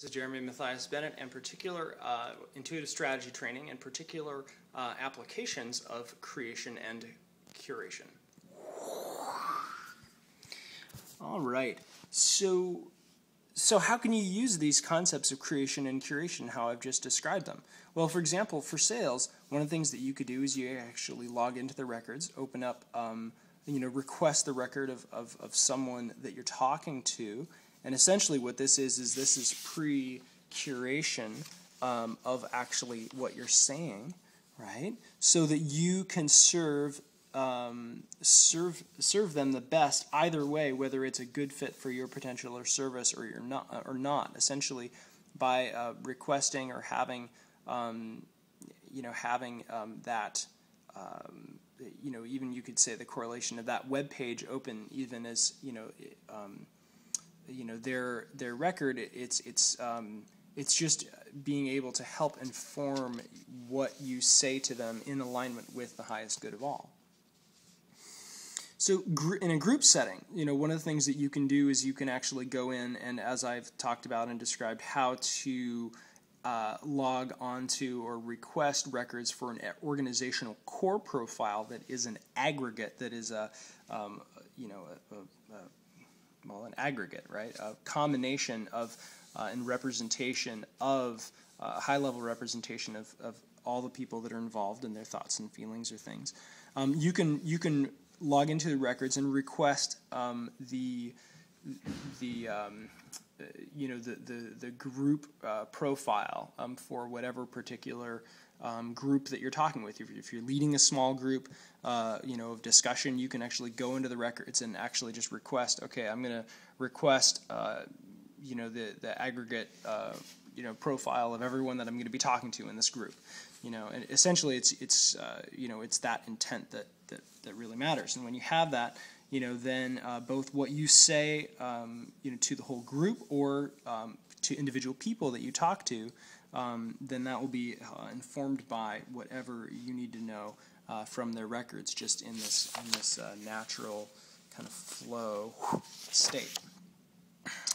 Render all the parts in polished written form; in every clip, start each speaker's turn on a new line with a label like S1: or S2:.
S1: This is Jeremy Matthias Bennett, and particular intuitive strategy training and particular applications of creation and curation. All right, so how can you use these concepts of creation and curation, how I've just described them? Well, for example, for sales, one of the things that you could do is you actually log into the records, open up, request the record of someone that you're talking to. And essentially what this is pre-curation of actually what you're saying, right? So that you can serve them the best either way, whether it's a good fit for your potential or service or you're not. Essentially, by requesting or having that. Even you could say the correlation of that web page open, even as their record, it's just being able to help inform what you say to them in alignment with the highest good of all. So in a group setting, one of the things that you can do is you can actually go in and, as I've talked about and described, how to log onto or request records for an organizational core profile that is an aggregate, that is an aggregate, right? A combination of and representation of high-level representation of all the people that are involved in their thoughts and feelings or things. You can log into the records and request the group profile for whatever particular group that you're talking with. If you're leading a small group, of discussion, you can actually go into the records and actually just request. Okay, I'm going to request, the aggregate, profile of everyone that I'm going to be talking to in this group. And essentially, it's that intent that really matters. And when you have that, then both what you say, to the whole group or to individual people that you talk to, then that will be informed by whatever you need to know from their records, just in this natural kind of flow state.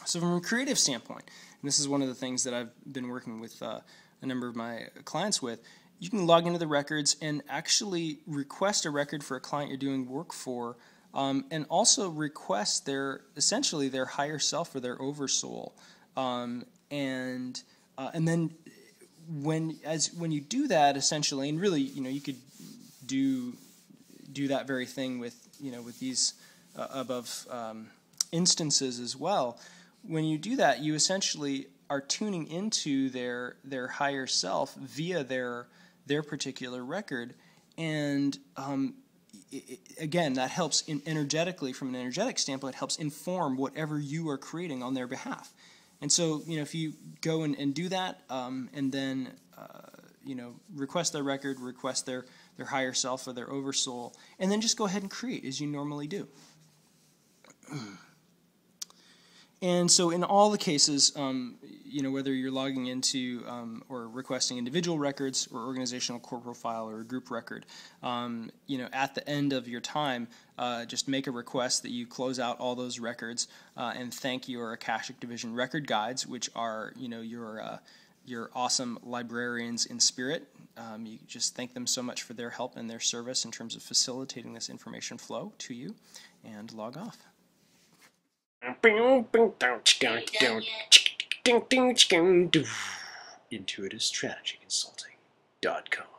S1: So from a creative standpoint, and this is one of the things that I've been working with a number of my clients with, you can log into the records and actually request a record for a client you're doing work for, and also request essentially their higher self or their oversoul, and then when you do that, essentially, and really, you could do that very thing with these above instances as well. When you do that, you essentially are tuning into their higher self via their particular record, and again, that helps energetically, from an energetic standpoint, helps inform whatever you are creating on their behalf. And so, if you go and do that, and then, request their record, request their higher self or their oversoul, and then just go ahead and create as you normally do. And so in all the cases, whether you're logging into or requesting individual records or organizational core profile or a group record, at the end of your time, just make a request that you close out all those records and thank your Akashic Division record guides, which are, your awesome librarians in spirit. You just thank them so much for their help and their service in terms of facilitating this information flow to you, and log off.
S2: IntuitiveStrategyConsulting.com